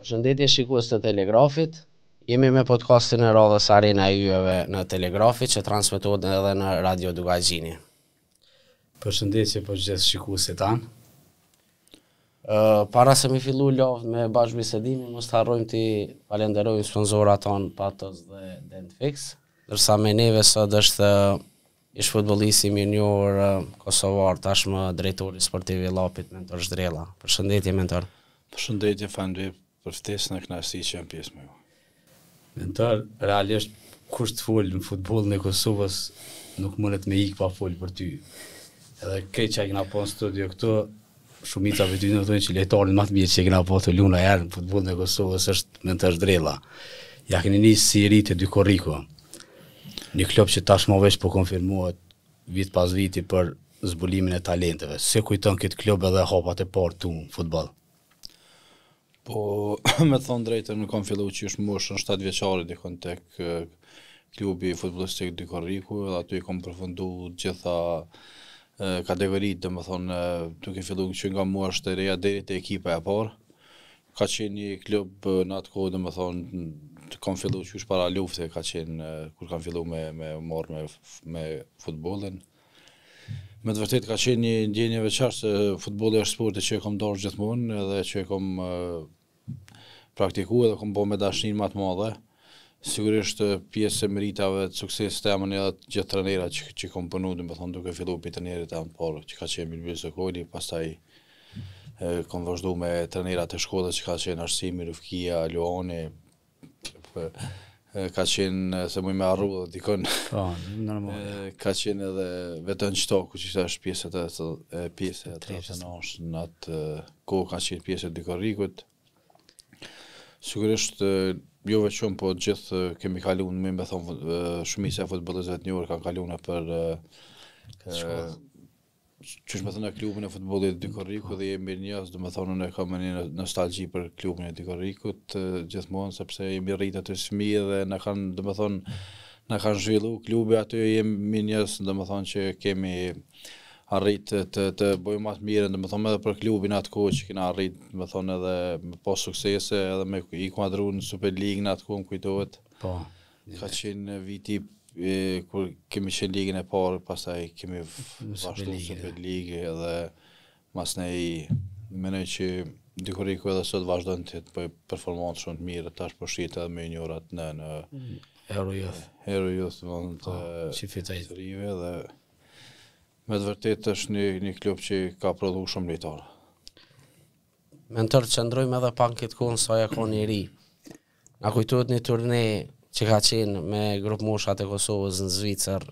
Përshëndetje shikues të Telegrafit. Jemi me podcastin e radhës Arena e Yjeve në Telegrafit që transmetohet edhe në Radio Dugajgjini. Përshëndetje për gjithë shikuesit tanë. Para se mi fillu lavd me bashkëbisedimin, mos të harrojmë të falenderojmë sponsorat tanë Patos dhe Dentfix, ndërsa me neve sot është ish futbollisti i njohur kosovar, tashmë drejtori sportiv i Llapit, Mentor Zhdrella. Përshëndetje Mentor. Përshëndetje, falenderoj për ftesën e kënaqësi që jam pjesë me ju. Mentor, realisht kush të fol në futbollin e Kosovës nuk mundet me ik pa fol për ty. Edhe këtë që kena po në studio këtu, shumica për ty në thonë që lojtarin më të mirë që kena po të luna herë në futbollin e Kosovës është Mentor Zhdrella. Ja keni nisë si i ri të Dy Korriku. Një klub që tashmë veç po konfirmohet vit pas viti për zbulimin e talenteve. Se kujton këtë klub edhe hapat e parë tu në futboll? Po, me thonë drejtën, kam fillu që është moshën 7 vjeçare dikon tek klubi futbollistik Dy Korriku, dhe aty kam përfundu gjitha kategoritë, dhe me thonë, duke fillu që nga moshë të reja deri te ekipa e parë. Ka qenë një klub në atë kohë, dhe me thonë, kam fillu që është para lufte, ka qenë, kur kam fillu me marrë me futbollin. Me të vërtet ka qenë një ndjenjë veçare se futbolli është sporti që e kam dorë gjithmonë edhe që e kam praktikuar dhe kam bërë me dashnin më të madhe. Sigurisht pjesë e meritave të suksesit të jamën edhe të gjithë trenerat që kam punu, dhe me thonë duke fillu për trenerit e më parë, që ka qenë Milbir Sokoli, pastaj kam vazhdu me trenerat e shkollës që ka qenë Arsimi, Rufkia, Luani, ka qenë, se muj me arru dhe dikon, ka qenë edhe vetën Qtoku, që është pjesë e trasënash në atë kohë ka qenë pjesë e Dy Korrikut. Sigurisht, jo veçon, po gjithë kemi kaluar, me thonë, shumica e futbollistëve të njohur kanë kaluar për qysh me thënë klubin e futbollit Dy Korriku dhe jemi njerëz, do me thonë ne kam një nostalgji për klubin e Dy Korrikut gjithmonë sepse jemi rritë aty fëmijë dhe na kanë, do me thonë, na kanë zhvillu klubi aty, jemi njerëz, do me thonë që kemi arrit të bëjmë më të mirë, do me thonë edhe për klubin atë kohë që kena arrit, do me thonë edhe me pas suksese edhe me i kuadru në Super League në atë kohë më kujtohet. Po. Ka qenë viti kur kemi qenë ligën e parë, pastaj kemi vazhdu Super League edhe mas nej menoj që Dy Korriku edhe sot vazhdon të bëjë performancë shumë të mirë, tash po shit edhe me juniorat në Eurojust, që fitaj të rive dhe me të vërtet është një klub që ka prodhu shumë lojtarë. Mentor, qëndrojmë edhe pak këtë kohën sa ja ka një ri. Na kujtohet një turne që ka qenë me grup moshat e Kosovës në Zvicër,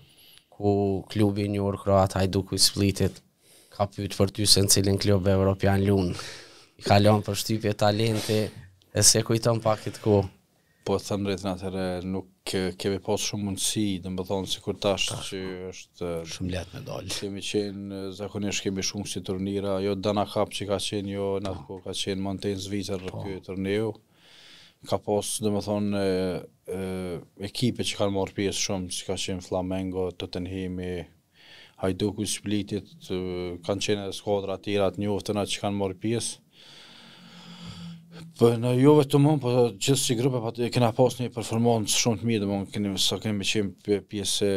ku klubi i njohur kroat Hajduku i Splitit ka pyet për ty se në cilin klub evropian lun. I ka lënë për shtypje talenti, e se kujton pak këtë kohë. Po të thëmë drejtën atëherë nuk kemi pas shumë mundësi, dhe më thonë si kur tash që është shumë letë me dalë. Kemi qenë, zakonisht kemi shumë si turnira, jo Dana Cup që ka qenë, jo në atë kohë ka qenë Montaigne Zvicër ky turneu. Ka pas, dhe më thonë, ekipe që kanë marrë pjesë shumë, që ka qenë Flamengo, Tottenhami, Hajduku i Splitit, kanë qenë skuadra të tjera të njoftëna që kanë marrë pjesë. Po në jo vetëm unë, po gjithë si grupe kena pas një performancë shumë të mirë, domethënë kemi qenë pjesë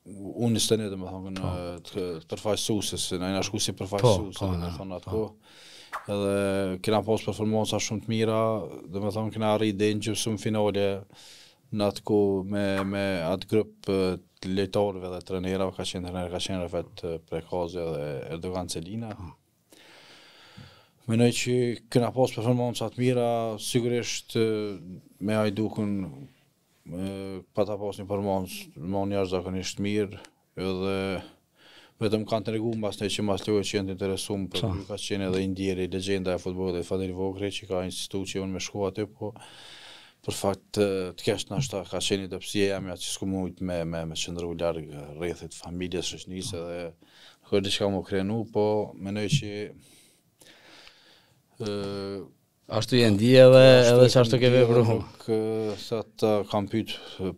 unë në stënë, domethënë të përfaqësueses, na jena shku si përfaqësues, domethënë atë kohë. Edhe kena pas performanca shumë të mira, domethënë kena arritë deri në gjysmë finale në atë kohë me atë grup të lojtarëve dhe trenerave, ka qenë Rafet Prekazi dhe Erdogan Celina. Menoj që kena pas performanca të mira, sigurisht me Hajdukun pata pas një performancë më jashtëzakonisht mirë, edhe vetëm kanë të regu mbas ne që mas lojë që jenë të interesum, për ka qenë edhe Indjeri, legjenda e futbollit, Fadil Vogri, që ka insistu që unë me shku aty, po për fakt të kesh nashta ka qenë një dëpsie jam që s'ku mujt me qëndru largë rrethit familjes, shoqënisë edhe kërë diçka më krenu, po menoj që ashtu jenë di edhe që ashtu ke vepru. Sa ta kam pyet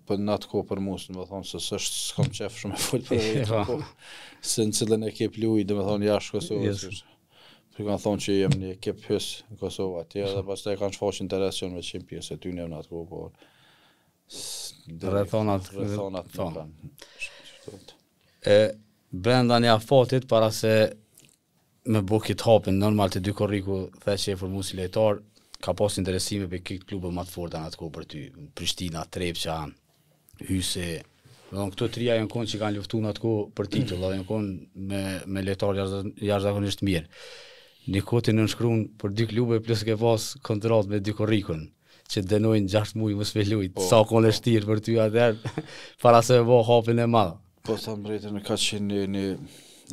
për në atë kohë për mus, do të thonë se s'kam qef shumë e fol për se në cilën e ke pluj, do të thonë jashtë Kosovës. Për kanë thonë që jem një ekip hys në Kosovë atje dhe pastaj kanë shfaq interes që me qenë pjesë e ty në atë kohë, por Rrethonat nuk kanë. Brenda një afatit, para se me bukit hapin normal të dy korriku the që e formu si lejtar, ka pas interesime për këtë klubë më të forta në atë kohë për ty, Prishtina, Trepqa, Hysi. Këto trija janë konë që kanë luftu në atë kohë për titull, dhe janë konë me lejtar jashtëzakonisht mirë. Një kohë në nënshkruan për dy klube plus ke pas kontrat me dy korrikun, që dënojnë 6 muaj mos me lujt, sa konë e shtirë për ty atëherë, para se me bo hapin e madh. Po të mbretën ka qenë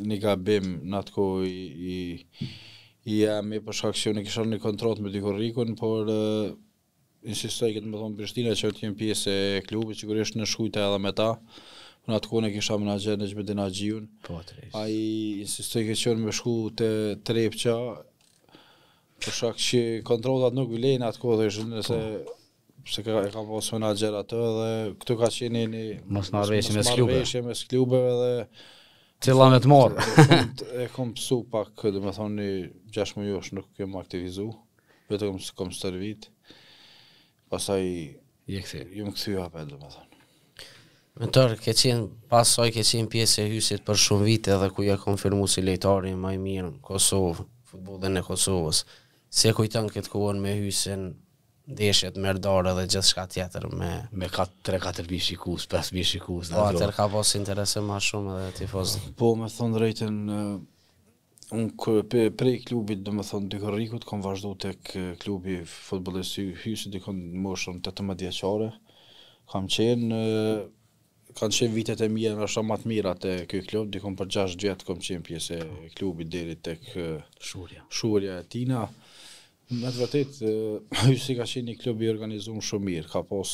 një gabim në atë kohë i jemi për shkak që ne kisha një kontrat me dy korrikun, por insistoj këtë më thonë Prishtina që të jem pjesë e klubit, sigurisht në shkujta edhe me ta. Në atë kohë ne kisha menaxher në Xhmedin Axhiun. Ai insistoi që qenë me shku te Trepqa, për shkak që kontrollat nuk vlen atë kohë nëse se ka pas menaxher atë dhe këtu ka qenë një mosmarrëveshje mes klubeve dhe cilla me të marr. E kom pësu pak, domethënë 6 mujosh nuk kem aktivizu, vetëm kom stërvit. Pastaj jam kthyer hapë domethënë. Mentor, pasaj ke qenë pjesë e Hysit për shumë vite dhe ku ja konfirmu si lejtari më i mirë në Kosovë, futbollin e Kosovës. Si e kujton këtë kohën me Hysin, ndeshjet merdare dhe gjithçka tjetër me 3-4 shikus, 5 shikus. Po atër ka pas interese më shumë edhe tifozë. Po me thonë drejtën, unë prej klubit domethënë dy korrikut kam vazhdu tek klubi futbollist Hysit dikon në moshën 18 vjeçare. Kanë qenë vitet e mia ndoshta më të mira te ky klub, dikon për 6 vjet kam qenë pjesë e klubit deri tek Shurja e Tina. Me të vërtet, Hysi ka qenë një klub i organizuar shumë mirë, ka pas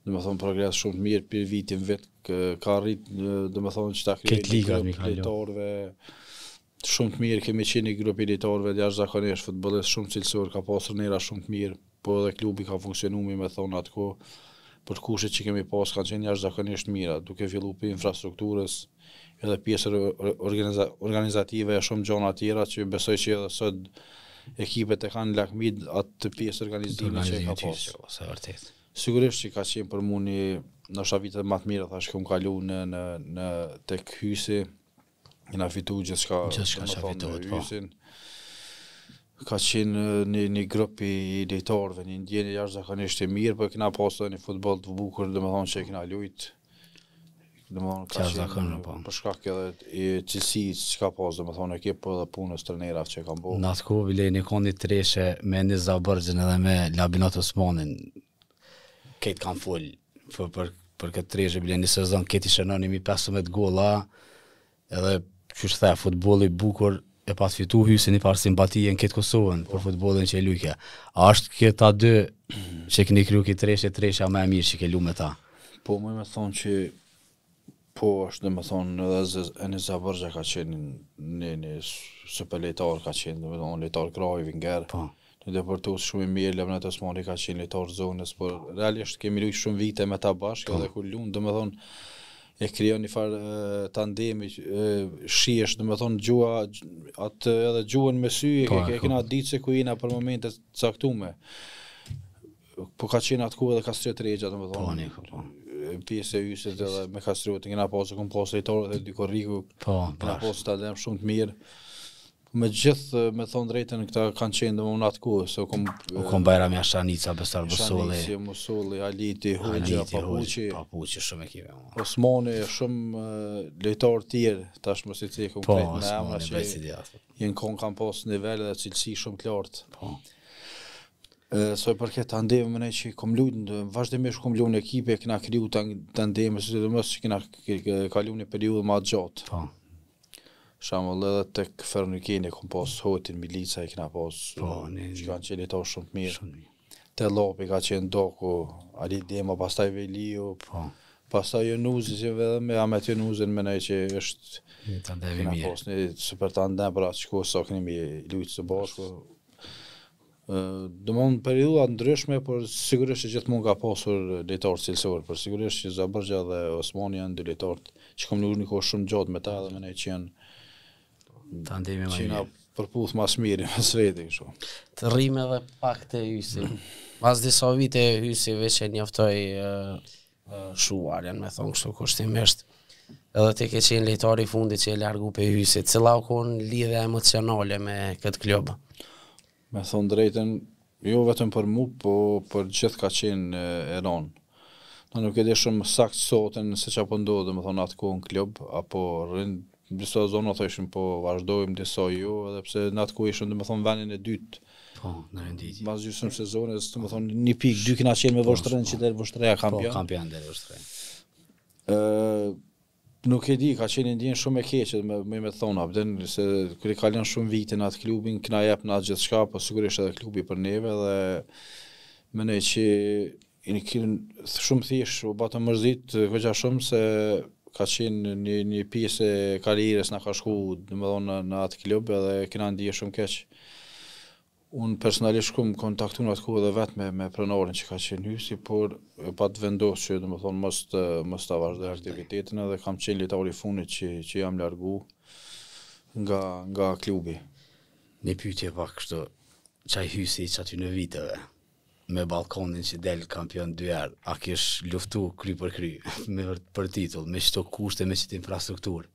domethënë progres shumë të mirë për vitin vet, ka arrit domethënë që ta krijojë lejtarëve shumë të mirë, kemi qenë një grup i lejtarëve jashtëzakonisht futbollist shumë cilësor, ka pasur nera shumë të mirë, po edhe klubi ka funksionuar me thonë atë kohë. Për kushtet që kemi pas kanë qenë jashtëzakonisht mira, duke filluar për infrastrukturës, edhe pjesë organizative e shumë gjëra tjera që besoj që edhe sot ekipet e kanë lakmit atë pjesë organizimi që ka pas. Sigurisht që ka qenë për mua ndoshta vitet më të mira thash që kam kalu në tek Hysi, na fitu gjithçka Hysin. Ka qenë një grup i lejtarëve, një ndjenjë jashtëzakonisht e mirë, por kena pasur një futboll të bukur, domethënë që kena lujt. Domethënë ka qenë për shkak edhe i cilësisë që ka pas, domethënë ekip po edhe punës trajnerave që kanë bërë. Në atë kohë vile një kondi treshe me Niza Bërgjën edhe me Labinat Osmanin. Këtë kanë fol për këtë treshe bile një sezon këtë i shënon 1500 golla, edhe çu the futbolli bukur. E pas fitu Hysin një farë simpatie në këtë Kosovën për futbollin që e lujke. A është këta dy që këni kryu këtë tresha më e mirë që ke lu me ta? Po, me thonë që po është dhe me thonë edhe Eniza Bërgja ka qenë një super lejtar ka qenë, dhe me thonë lejtar Krajevi Nger. Në deportus shumë i mirë, Labinat Osmani ka qenë lejtar zonës, por realisht kemi lujt shumë vite me ta bashkë, edhe kur lunë, dhe me thonë e krijon një farë tandemi, shihesh, domethënë gjua, atë edhe gjuhën me sy, e kena ditë se ku jena për momente caktume. Po ka qenë atë ku edhe Kastret Regja, domethënë, pjesë e Hysit edhe me Kastret, kena pasur kom pasur lejtarët e dy korriku, kena pasur talent shumë të mirë. Me gjithë, me thonë drejtën, këta kanë qenë dhe më në atë kohë, se kom Bajrami Ashanica, Besar Busoli. Shanici, Musoli, Aliti, Hoxha, Papuqi, shumë ekipe. Osmani, shumë lejtarë tjerë, tash më si të konkret me emra që jenë konë kanë pasë nivel dhe cilësi shumë të lartë. So e përket tandemi më ne që kom lujtë, vazhdimisht kom lujtë në ekipe, këna kriju tandemi, së të mësë që këna kalu një periudhë ma gjatë. Shamull edhe tek Fernikini kom pas Hotin, Milica i kena pas, që kanë qenë lejtarë shumë të mirë. Te Lopi ka qenë Doku, Ali Dema, pastaj Veliu, pastaj Jonuzi, që edhe me Ahmet Jonuzin me nej që është kena pas një super tandem për atë shko, sa kënimi lujtë së bashku. Dëmonë periudat ndryshme, por sigurisht që gjithmonë ka pasur lejtarë cilësor, por sigurisht që Zabërgja dhe Osmani janë dy lejtarë që kom lujtë një kohë shumë gjatë me ta edhe me nej që janë tandemi më mirë. përputh mas miri me sveti kështu. Të rrim edhe pak të Hysi. Pas disa vite Hysi veç e njoftoi shuarjen, me thonë kështu kushtimisht. Edhe ti ke qenë lojtari i fundit që e largu pe Hysit. Cilla u kon lidhja emocionale me këtë klub? Me thonë drejtën, jo vetëm për mu, po për gjithë ka qenë e ronë. Në nuk e di shumë sakt sotën se që po ndodhe, me thonë atë kohë në klub, apo rrinë, disa zona thëshim po vazhdojmë, disa jo, edhe pse në atë kohë ishëm, dhe me thonë venin e dytë. Po, në renditi. Mas gjysëm sezonës, të me thonë një pikë, dy kina qenë me Voshtren, që dhe Voshtreja kampion. Po, kampion dhe Voshtreja. Nuk e di, ka qenë ndjenë shumë e keqe me thonë, abden, se kër i kalën shumë vite në atë klubin, këna jep në atë gjithë shka, po sigurisht edhe klubi për neve, dhe menej që shumë thjesht, u batë mërzit, këgja shumë se ka qenë një pjesë e karierës në ka shku, në atë klub, edhe këna ndje shumë keq. Unë personalisht kom kontaktu në atë kohë dhe vetë me pronarin që ka qenë Hysi, por pa të vendosë që mos të vazhdoj aktivitetin edhe kam qenë lojtari i fundit që jam largu nga klubi. Një pyetje pak kështu, çaj Hysi që aty në viteve, me Ballkonin që del kampion 2 herë, a kish luftu kry për kry për titull, me çto kushte, me çto infrastrukturë?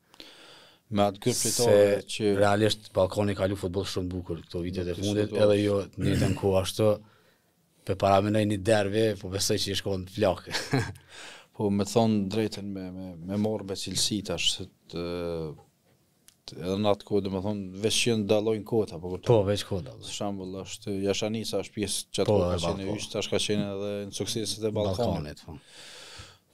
Me atë grup lojtarë që realisht Ballkoni ka lu futboll shumë bukur këto vitet e fundit, edhe jo në jetën kohë ashtu, pe paramenoj një derbi, po besoj që i shkon flak. Po me thonë drejten me morë me cilësi tash, edhe në atë kohë, dhe me thonë, veç që ndalojnë kota. Po, veç kota. Së shambull, është Jashanisa është pjesë që atë kohë ka qenë e Hysit, tash ka qenë edhe në sukseset e Ballkonit.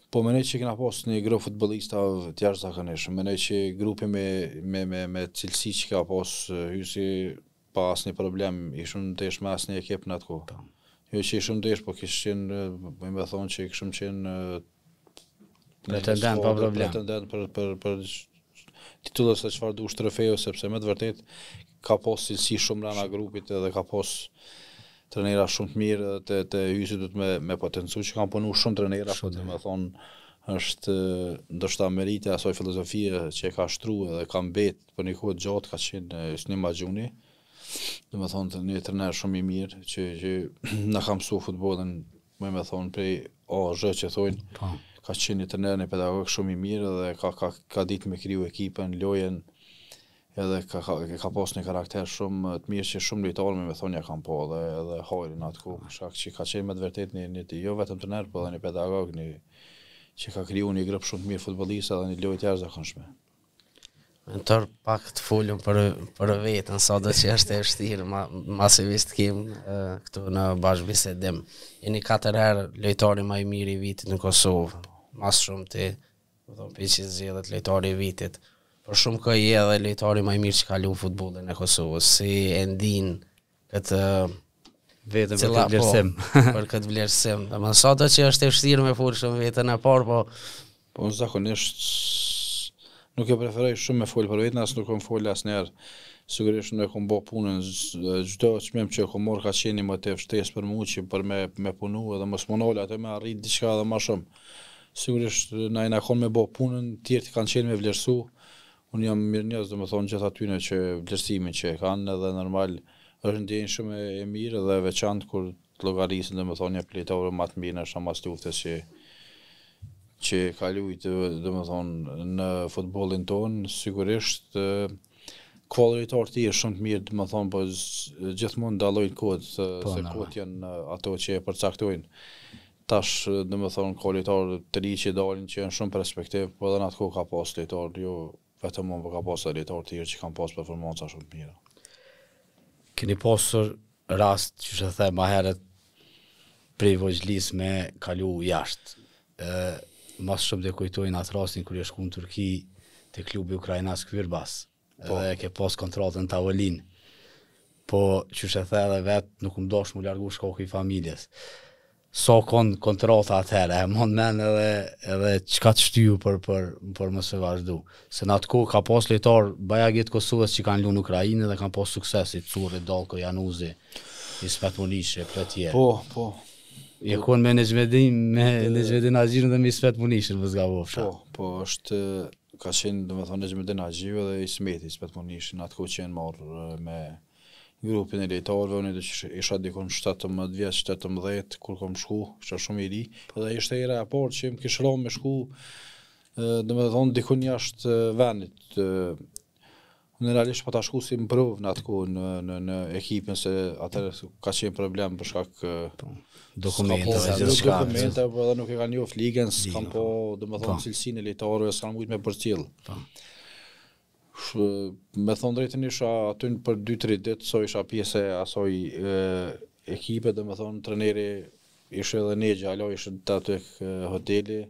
Po menej që kena pas një grup futbolista të jashtëzakonishëm, menej që grupi me cilësi që ka pas Hysi pa asnjë problem, ishëm ndesh me asnjë ekip në atë kohë. Jo që ishëm ndesh, po kishim qenë, me thonë që kishim qenë pretendent pa problem. Pretendent për titullës se çfarë dush trofeu, sepse me të vërtet ka pas cilësi shumë rana grupit edhe ka pas trenera shumë të mirë të Hysit duhet me potencu që kanë punu shumë trenera, po të me thonë është ndoshta merite asoj filozofie që e ka shtru edhe ka mbet për një kohë gjatë ka qenë Hysni Maxhuni, dhe me thonë një trener shumë i mirë që na ka mësu futbollin, me thonë prej A-Z që thojnë, ka qenë një trener një pedagog shumë i mirë dhe ka ditë me kriju ekipën, lojen, edhe ka pas një karakter shumë të mirë që shumë lojtarë me thonë ja kanë po edhe hajrin atë kohë, shkak që ka qenë me të vërtet një jo vetëm trener, po edhe një pedagog që ka kriju një grup shumë të mirë futbollista dhe një lojë të jashtëzakonshme. Mentor pak të folëm për vetën, sa do që është e vështirë, masivisht kim këtu në bashkëbisedim. Jeni 4 herë lojtari më i mirë i vitit në Kosovë, mas shumë ti, do të që zgjedhet lojtari i vitit. Por shumë ka i edhe lojtari më i mirë që ka luajtur futbollin e Kosovës, si e ndin këtë vetëm për këtë vlerësim. Për këtë vlerësim. Domethënë sa do që është e vështirë me fol shumë vetën e parë, po zakonisht nuk e preferoj shumë me fol për vetën, as nuk kam fol asnjëherë. Sigurisht nuk kam bë punën çdo çmim që kam marrë ka qenë më të vështirë për mua që për me punu edhe mos monol atë me arrit diçka edhe më shumë. Sigurisht na kanë me bë punën, tjerë kanë qenë me vlerësu. Unë jam mirënjohës, dhe me thonë gjithë atyne që vlerësimin që e kanë edhe normal është ndjenjë shumë e mirë dhe veçantë kur të llogarisin, dhe me thonë një plejtore më të mirë në shamas luftës që ka lujtë, dhe me thonë në futbollin tonë, sigurisht kvalitar të shumë të mirë, dhe me thonë, po gjithmonë ndallojnë kodë, se kodë janë ato që e përcaktojnë. Tash, dhe me thonë, kvalitar të ri që dalin që janë shumë perspektiv, po edhe në atë kohë ka pas lojtar, jo vetëm unë ka pasur lojtarë të tjerë që kanë pasur performanca shumë të mira. Keni pasur rast që të them më herët prej Vogëlis me kalu jashtë. Mas shumë dhe kujtojnë atë rastin kur e shku në Turki te klubi ukrainas Kvyrbas. Edhe ke pas kontratën në tavolinë. Po që të the edhe vetë nuk më dosh mu largu shkoku i familjes. So kontrata atëherë, e mund men edhe çka të shtyu për mos e vazhdu. Se në atë kohë ka pas lojtar bajagit Kosovës që kanë luajtur në Ukrainë dhe kanë pas suksesi, Curri, Dalko, Januzi, Ismet Munishi, për tjerë. Po. Je konë me Nezhmedin Azhirin dhe me Ismet Munishin, më zgavofsha. Po, është ka qenë domethënë Nejmedin Haxhiu dhe Ismeti, s'petmon ishin atë kohë qenë marrë me grupin e lejtarëve, unë isha dikon 17 vjeç, 18 kur kom shku, isha shumë i ri, edhe ishte era e parë që më kish rënë me shku, domethënë dikon jashtë vendit. Unë realisht pa ta shku si më provë në atë kohë në ekipin se atëherë ka qenë problem për shkak Dokumente, dokumente, po edhe nuk e kanë njoft ligën, s'kam po domethënë cilësinë e lejtarëve, s'kam mujt me përcjell. Me thonë drejtën isha aty për 2-3 ditë, so isha pjesë e asoj ekipe, domethënë trajneri ishte edhe Nexha, alo ishte aty hoteli.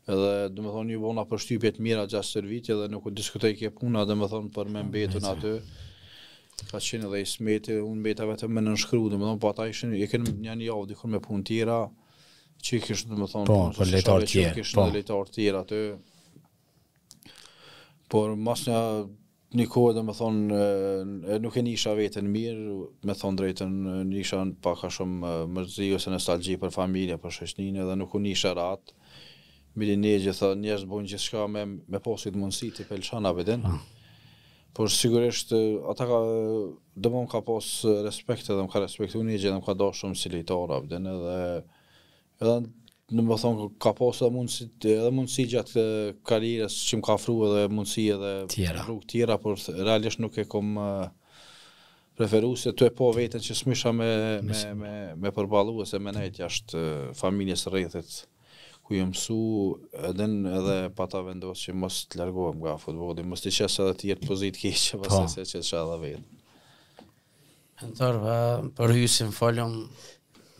Edhe domethënë ju bona përshtypje të mira gjatë servitje dhe nuk u diskutoj ke puna domethënë për me mbetun aty. Ka qenë edhe Ismeti, unë mbeta vetëm me nënshkru, domethënë po ata ishin e kanë një javë dikon me punë tjera, që kishte domethënë për lejtarë tjerë, kishte lejtarë tjerë aty. Por mas një kohë domethënë nuk e nisha veten mirë, me thon drejtën nisha pak a shumë mërzi ose nostalgji për familje, për shoqërinë dhe nuk u nisha rahat. Milinegje tha njerëz bojnë gjithçka me pasit mundësi të pelçanave den. Por sigurisht ata domon ka pas respekt edhe më ka respektuar Nexhe dhe më ka dashur shumë si lejtar den edhe domethënë ka pas edhe mundësi gjatë karrierës që më ka ofruar edhe mundësi edhe rrugë tjera, por realisht nuk e kam preferuar se të e po veten që s'misha me përballu ose me nejt jashtë familjes rrethit ku jam mësu edhe pa ta vendos që mos të largohem nga futbolli, mos të qes edhe të jetë pozitë keqe pastaj se çesha edhe vetë. Mentor, për hysin folëm,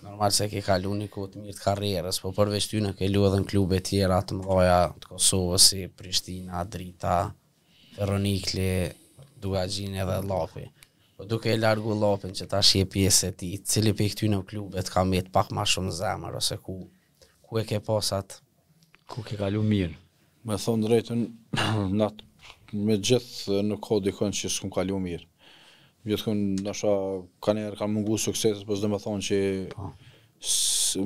normal se ke kalu një kohë të mirë të karrierës, po përveç tyne ke lu edhe në klube tjera të mëdha të Kosovës si Prishtina, Drita, Ferronikli, Dugagjini edhe Llapi. Po duke e largu Llapin që tash je pjesë e tij, cili pe këtyne klubet ka met pak më shumë zemër ose ku e ke pasat? Ku ke kalu mirë? Me thonë drejtën, me gjithë nuk ka dikon që s'kum kalu mirë. Gjithkun nasha ka njerë kanë mungu sukseset, po s'do me thonë që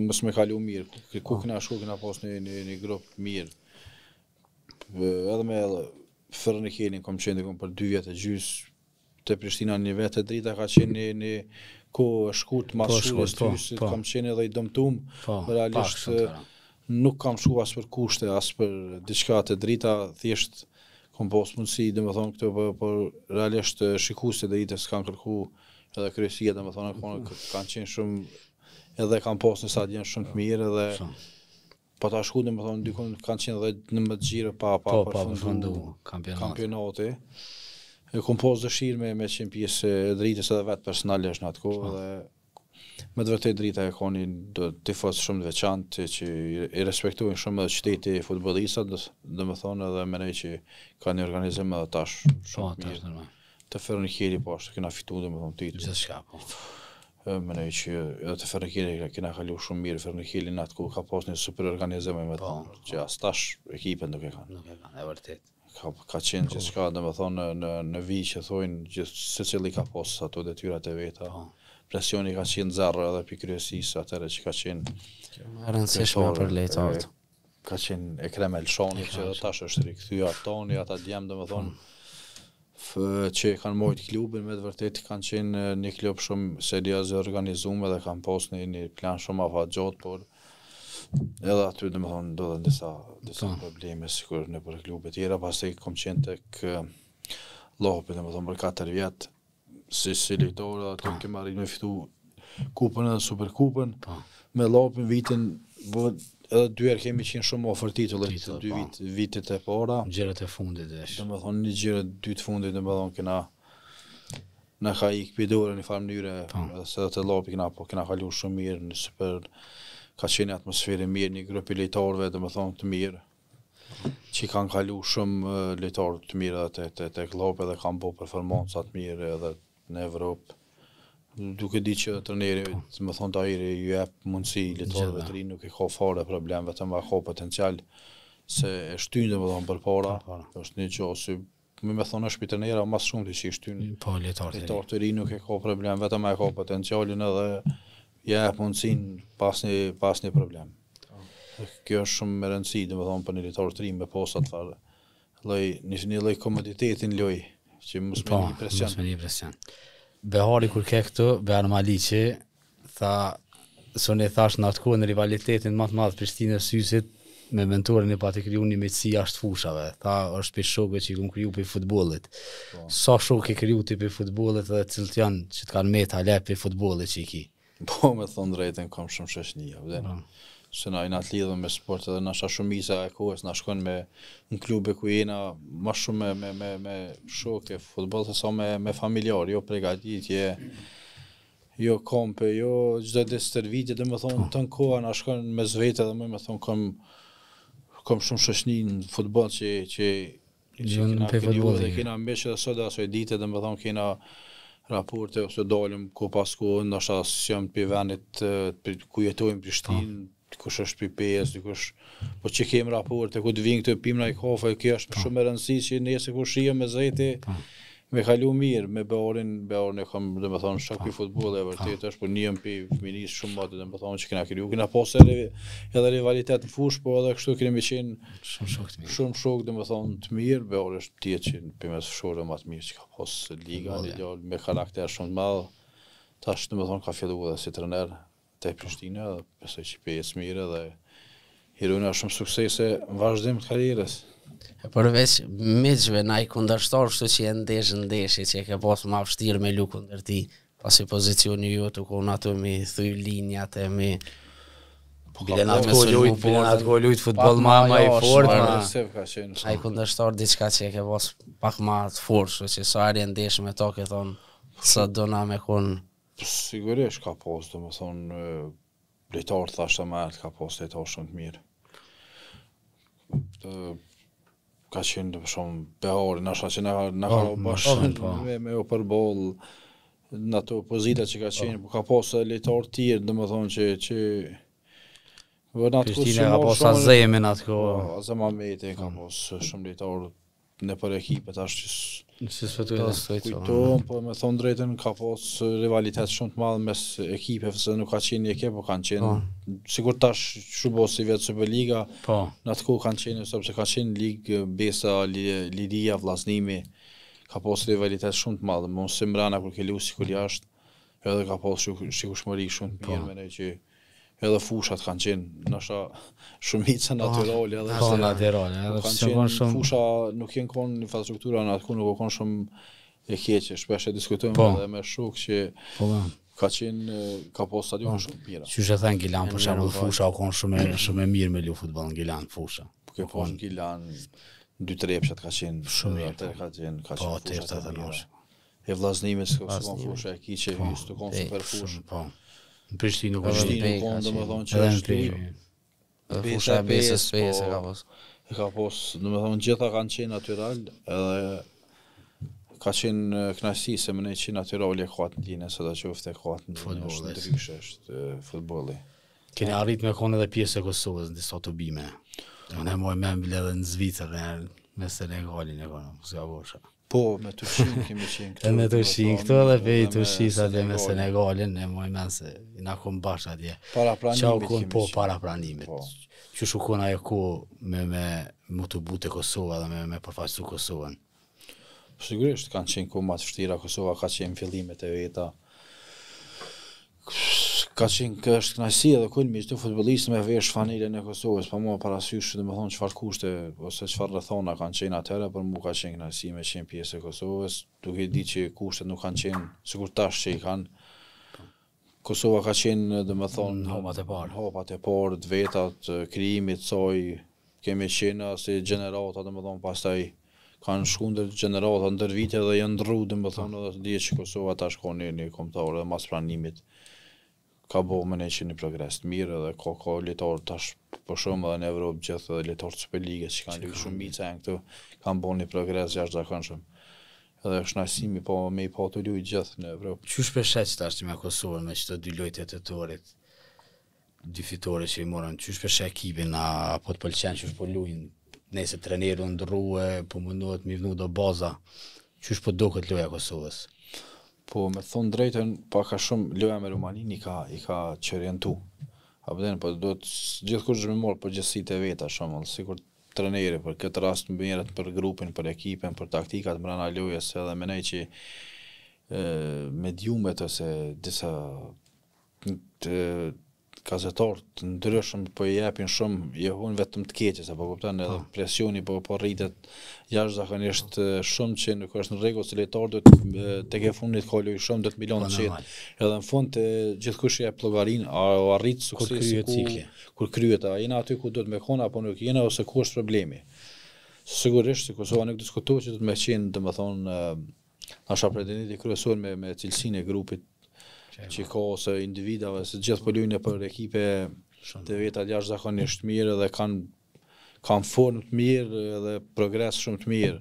mos me kalu mirë. Ku këna shku, këna pas një grup mirë. Edhe me Ferronikinin kom qenë dikon për 2 vjetë e gjys, të Prishtina një vetë e Drita ka qenë një kohë shkurt mas shkullës të gjys, kam qenë edhe i dëmtum, realisht nuk kam shku as për kushte, as për diçka të Drita, thjesht kom pas mundësi, dhe me thonë këto, por realisht shikues të Dritës kanë kërku edhe kryesia, dhe me thonë kanë qenë shumë, edhe kanë pas në stadion shumë të mirë, edhe pa ta shku, dhe me thonë dikun kanë qenë edhe në më të gjire pa përfundu kampionati. Kom pas dëshirë me qenë pjesë e Dritës edhe vetë personalisht në atë kohë, dhe me të vërtet Drita e ka një tifos shumë të veçantë që i respektojnë shumë edhe qyteti futbollistat, dhe me thonë edhe menej që ka një organizim edhe tash shumë mirë. Të Ferronikiri po ashtë kena fitu dhe me thonë titull. Gjithçka po. Menej që edhe të Ferronikiri kena kalu shumë mirë, Ferronikiri në atë kohë ka pas një super organizim me thonë, që as tash ekipen nuk e kanë. Nuk e kanë, e vërtet. Ka qenë gjithçka, dhe me thonë në vijë që thojnë secili ka pas ato detyrat e veta. Presioni ka qenë zero edhe për kryesisë atëre që ka qenë e rëndësishme për lejtarët. Ka qenë Ekrem Elshani që tash është rikthyer Toni, ata djem domethënë që kanë mojt klubin me të vërtet kanë qenë një klub shumë serioz i organizuar dhe kanë pas një plan shumë afatgjat, por edhe aty domethënë ndodhen disa probleme sikur në për klube tjera, pastaj kom qenë tek Llapi domethënë për 4 vjet. Si lejtor, ato kemë arritur me fitu kupën edhe superkupën. Me Llapin vitin edhe 2 herë kemi qenë shumë ofër titullit, 2 vitet e para. Gjërat e fundit është. Domethënë një gjëra 2 të fundit domethënë na ka ikë pidore në farë mënyre, edhe se te Llapi kena kaluar shumë mirë në super, ka qenë atmosferë mirë, një grup i lejtarëve domethënë të mirë. Që kanë kalu shumë lejtarë të mirë edhe te Llapi dhe kanë bërë performanca të mirë edhe në Evropë. Duke di që trajneri, më thonë Tahiri, ju jep mundësi lejtarëve të rinë, nuk i ka fare problem, vetëm ka potencial se e shtyn domethënë përpara. Është një gjë si me thonë është trajnera më shumë ti që i shtyn. Po lejtarë të rinë nuk i ka problem, vetëm ka potencialin edhe jep mundësinë pas një problem. Kjo është shumë me rëndësi, domethënë për një lojtar të ri me posa të farë një lloj komoditetin loj, që mos me një presion. Mos me një presion. Behari kur ke këtu, Behar Maliqi, tha, sonë e thash në atë kohë në rivalitetin më të madh Prishtinës Sysit, me mentorin e pati kriju një miqësi jashtë fushave. Tha, është për shokëve që i kum kriju për futbollit. Sa shokë i kriju ti për futbollit dhe cilët janë që të kanë me talep për futbollit që i ki? Po, me thonë drejtën, kam shumë sheshnia. Se na i na të lidhëm me sport edhe nasha shumica e kohës na shkon me në klube ku jena ma shumë me shokë futboll se sa me familjar, jo përgatitje, jo kompe, jo çdo stërvitje, domethënë ton koha na shkon me zvete dhe më thonë kam shumë shoqni në futboll që kena futboll dhe kena mbesh edhe sot asoj dite domethënë kena raporte ose dalim ku pas ku ndoshta jam për vendit ku jetojmë Prishtinë, dikush është për pesë, dikush po që kem raporte ku të vinë këtu pim na i kafe, kjo është shumë e rëndësishme që nëse kur shihem me zeti me kalu mirë me Beharin e kam domethënë shok i futbollit e vërtet është po njëm për fëmijës shumë madhe domethënë që kena kriju, kena pas edhe rivalitet në fushë, po edhe kështu kemi qenë shumë shok domethënë të mirë, Behari është tjetër që përmes fshorëve më të mirë që ka pas liga, ideal me karakter shumë të madh. Tash domethënë ka filluar edhe si trener te Prishtina, besoj që pjesë mirë dhe hiruna shumë suksese në vazhdim të karrierës. Përveç miqve na i kundërshtar kështu që janë ndeshje që e ke pas më vështirë me lu kundër ti, pasi pozicioni ju të kon ato me thy linjat e me Bilenat go lujt futboll më i fortë. Ai kundërshtar diçka që e ke pas pak më të fortë, që sa herë ndeshje me to ke thon sa do na me kon. Sigurisht ka pas, domethënë lojtar thashë më ka pas lojtar shumë të mirë. Ka qenë shumë Behari, nasha që na ka bashkë me përball në ato pozita që ka qenë, po ka pas lojtar të tjerë, domethënë që Prishtina ka pas Azemin atë kohë. Azem Ahmeti ka pas shumë lojtar në për ekipet kujtohem, po me thonë drejtën ka pas rivalitet shumë të madh mes ekipeve, se nuk ka qenë një ekip, po kanë qenë sigur tash shubos si vetë Superliga, në atë kohë kanë qenë, sepse ka qenë ligë Besa, Lidia, Vllaznimi, ka pas rivalitet shumë të madh, mos si mbrana kur ke luajtur sikur jashtë, edhe ka pas shikueshmëri shumë të mirë, mendoj që edhe fushat kanë qenë nësha shumica natyrale edhe fusha nuk jenë konë infrastruktura në atë ku nuk konë shumë e keqe, shpesh e diskutojmë edhe me shok që ka qenë ka pas stadion shumë mira. Qysh e thënë Gilan për shembull fusha u konë shumë e mirë me lu futboll në Gilan fusha. Po ke pas në Gilan 2-3 epshat ka qenë shumë mirë. Ka qenë fushat të mira. E Vllaznimes ka qenë fusha e kiçe, hyj të konë super fushë. Në Prishtinë nuk konë domethënë që është fusha e Besës e ka pas. E ka pas, domethënë gjitha kanë qenë natyral, edhe ka qenë kënaqësi se më ne që natyral e ka të linë se do qoftë e ka të futbolli. Ndryshe është futbolli. Keni arrit me konë edhe pjesë e Kosovës në disa tubime. Ne moj me mbile edhe në Zvicër me Senegalin e konë, s'ka bosha. Po, me Tushin kemi qenë këtu. Me Tushin këtu dhe pej Tushis atje me Senegalin, e moj men se na kom bashkë atje. Para pranimit kemi qenë. Po, para pranimit. Që shukon ajo ko me të bute Kosova dhe me përfaqësu Kosovën. Sigurisht, kanë qenë ko ma të vështira, Kosova ka qenë fillimet e veta. Ka qenë është kënaqësi edhe kulmi çdo futbollist me vesh fanelen e Kosovës, pa mua parasysh domethënë çfarë kushte ose çfarë rrethona kanë qenë atëherë, por mua ka qenë kënaqësi me qenë pjesë e Kosovës, duke ditë që kushtet nuk kanë qenë sikur tash që i kanë. Kosova ka qenë domethënë hopat e parë të veta të krijimit të saj, kemi qenë si gjenerata domethënë pastaj kanë shkuar gjenerata ndër vite dhe janë ndrru domethënë edhe dihet që Kosova tash ka një kombëtar edhe mas pranimit ka bo më ne që një progres të mirë edhe ka lojtarë tash për shumë edhe në Evropë gjithë edhe lojtarë të Superligës që kanë lujtur shumica janë këtu kanë bo një progres jashtëzakonshëm. Edhe është kënaqësi po me i pa të luajtur gjithë në Evropë. Çu shpeshet tash me Kosovën me çdo dy lojtë të torit. Dy fitore që i morën, çu shpeshet ekipin apo të pëlqen çu po luajnë. Nëse trajneri ndrruhe, po mundohet mi vënë do baza. Çu po duket loja e Kosovës. Po me thonë drejtën, pak a shumë loja me Rumanin i ka qërientu. Po do të gjithë kur me morë përgjithësitë e veta shumë, sikur trajneri, për këtë rast merret për grupin, për ekipin, për taktikat brenda lojës, edhe mendoj që mediumet ose disa gazetarë të ndryshëm po i japin shumë, jehun vetëm të keqes, apo kupton, edhe presioni po rritet jashtëzakonisht shumë që nuk është në rregull se lojtari do tek e fundit ka lojë shumë, do të milion të qetë. Edhe në fund gjithkush jep llogarin, a arrit suksesi kur kryhet, a jena aty ku duhet me kon apo nuk jena ose ku është problemi. Sigurisht se Kosova nuk diskutohet që do të më qenë, domethënë, asha pretendenti kryesor me cilësinë e grupit që ka ose individave, se gjithë po luajnë për ekipe të veta jashtëzakonisht mirë dhe kanë formë të mirë edhe progres shumë të mirë.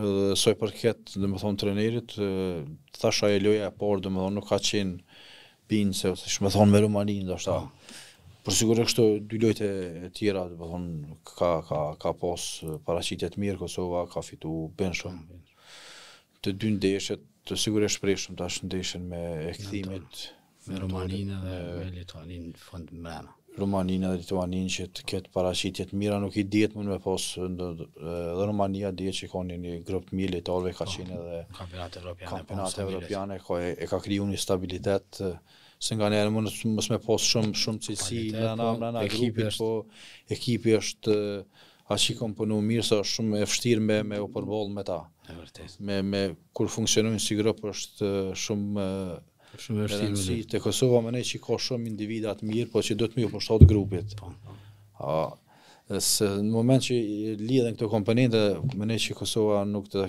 Edhe sa i përket, domethënë, trajnerit, thash ajo loja e parë, domethënë, nuk ka qenë pinse ose më thonë me Rumaninë ndoshta. Por sigurisht këto dy lojët e tjera, domethënë, ka pas paraqitje të mirë Kosova, ka fitu ben shumë. Të dy ndeshjet të sigurisht prishëm tash ndeshjen me ekthimit me Rumaninë dhe me Lituaninë fund mbrëma. Rumaninë dhe Lituaninë që të ketë paraqitje të mira, nuk i dihet mund me pas dhe Rumania dihet që ka një grup të mirë lojtarëve, ka qenë edhe kampionate evropiane, e ka kriju një stabilitet, se nga njerë mos me pas shumë cilësi në grupit, po ekipi është aq i komponu mirë se është shumë e vështirë me u përballë me ta. Me kur funksionojnë si grup është shumë e rëndësi. Te Kosova mendoj që ka shumë individa të mirë, po që do të mirë përshtat grupit. Se në moment që lidhen këto komponente, mendoj që Kosova nuk të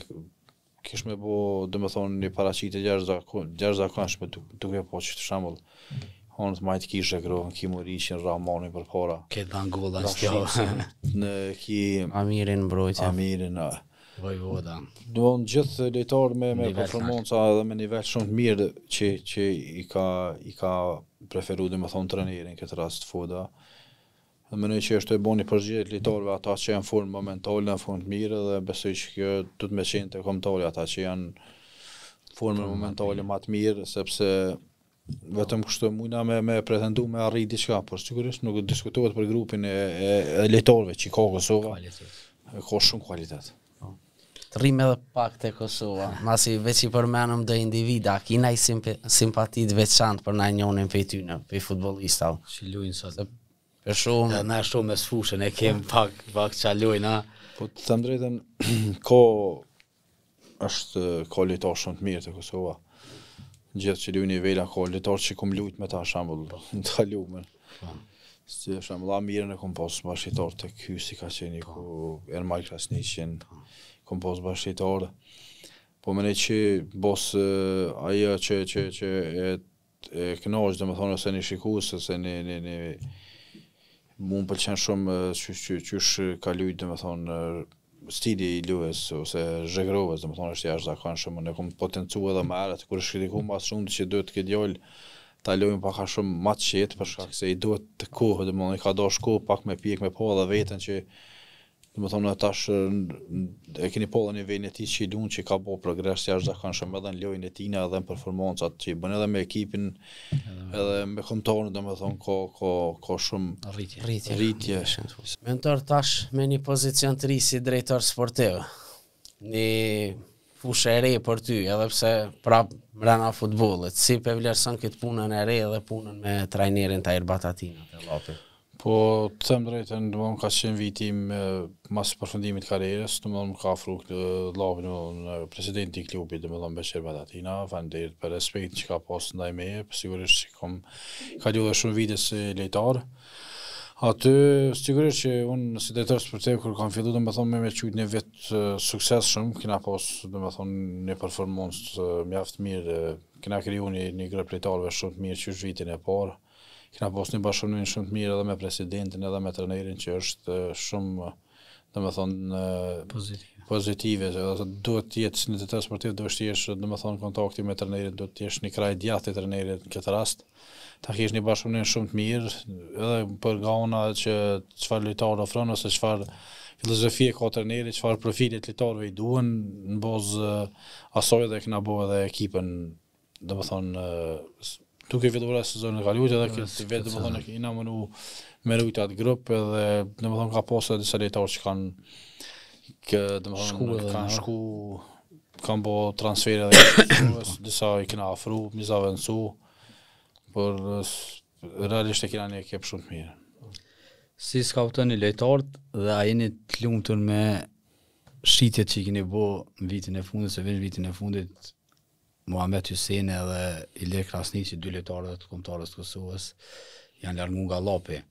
kish me bo, domethënë, një paraqitje jashtëzakonshme duke po që të shembull Honët majtë kishe grovën, ki Morishin, Ramani për para. Këtë Angola s'kjo. Në ki Amirin mbrojtje. Amirin. Vojvoda. Do në gjithë lojtarë me performanca dhe me nivel shumë të mirë që i ka preferu dhe me thonë trenerin këtë rast Foda. Dhe menoj që është e boni përgjigje lojtarëve ata që janë formë momentale në fund të mirë dhe besoj që kjo do të me qenë të kombëtare ata që janë formë momentale më të mirë, sepse vetëm kështu mujna me pretendu me arrit diçka, por sigurisht nuk diskutohet për grupin e lojtarëve që ka Kosova. Ka shumë kualitet. Të rrim edhe pak te Kosova, masi veç i përmenëm dhe individa, kina i simpatit veçantë për na njonin për tyne, për futbolistave. Që luajnë sot. Për shumë. Na shumë me sfushën e kem pak që luajnë, ha. Po të them drejtën, ka lojtarë shumë të mirë te Kosova. Gjithë që luajnë nivela, ka lojtarë që kum luajt me ta shembull, të kaluar. Si shembull Amirin e kum pas bashkëtar tek Hysi ka qenë ku Ermal Krasniqin, kum pas bashkëtar. Po mendoj që bos ajo që e kënaq, domethënë ose një shikues ose një mu më pëlqen shumë qysh ka luajt, domethënë stili i luajës ose zhegrovës, domethënë është jashtëzakonshëm, ne kum potencuar edhe më herët kur shkriku më shumë që duhet të djalë ta lojmë pak a shumë më të qetë për shkak se i duhet të kohë, domethënë ka dash kohë pak me pjek me pa edhe veten që domethënë tash e keni pa në nivelin e tij që i luan që ka bërë progres jashtëzakonshëm edhe në lojën e tij edhe në performancat që i bën edhe me ekipin edhe me kombëtarën, domethënë ka shumë rritje. Mentor tash me një pozicion të ri si drejtor sportiv. Një fushë e re për ty, edhe pse prap mbrana futbollit. Si pe vlerëson këtë punën e re dhe punën me trajnerin Tahir Batatina te Llapi? Po të them drejtën, domethënë ka qenë viti im mas përfundimit të karrierës, domethënë më ka ofruar Llapin në presidenti i klubit, domethënë Beqir Batatina, faleminderit për respektin që ka pas ndaj meje, sigurisht që kam kaluar shumë vite si lojtar. Aty sigurisht që unë si drejtor sportiv kur kam filluar domethënë me çujt një vit sukses shumë, kena pas domethënë një performancë mjaft mirë, kena krijuar një grup lojtarëve shumë të mirë që vitin e parë. Kena pas një bashkëpunim shumë të mirë edhe me presidentin edhe me trajnerin që është shumë domethënë pozitive, duhet të jetë në drejtor sportiv, duhet të jesh domethënë kontakti me trajnerin, duhet të jesh një kraj djathtë i trajnerit në këtë rast. Ta kesh një bashkëpunim shumë të mirë, edhe për gauna që çfarë lojtar ofron ose çfarë filozofie ka trajneri, çfarë profile të lojtarëve i duhen, në bazë asaj dhe kena bëu edhe ekipën, domethënë duke filluar sezonin e kaluar edhe këtë vetë domethënë kena mënu me rujt atë grup edhe domethënë ka pasur disa lojtarë që kanë shku kanë bo transfere edhe disa i kena afru, misa vencu, por realisht e kena një ekip shumë të mirë. Si skautoni lojtarët dhe a jeni të lumtur me shitjet që i keni bo në vitin e fundit, se veç vitin e fundit Muhamet Hyseni edhe Ilir Krasniqi, 2 lojtarë të kombëtarës të Kosovës, janë largu nga Llapi.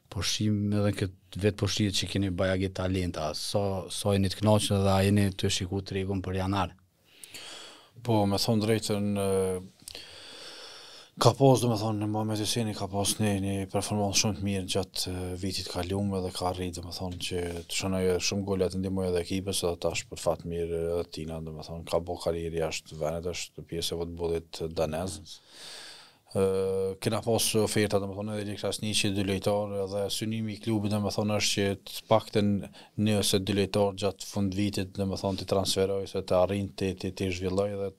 Po shim edhe këtë vetë po shitjet që keni bajagi talenta, sa jeni të kënaqur dhe a jeni të shiku tregun për janar? Po, me thonë drejtën, ka pas domethënë Muhamet Hyseni ka pas një performancë shumë të mirë gjatë vitit kaluar dhe ka arritë domethënë që të shënojë shumë gola të ndihmojë edhe ekipës edhe tash për fat mirë edhe Tina domethënë ka bërë karrierë jashtë vendit, është pjesë e futbollit danez. Kena pas oferta domethënë edhe Ilir Krasniqi 2 lojtarë dhe synimi i klubit domethënë është që të paktën nëse 2 lojtarë gjatë fundvitit domethënë të transferojë se të arrijnë të zhvillojë dhe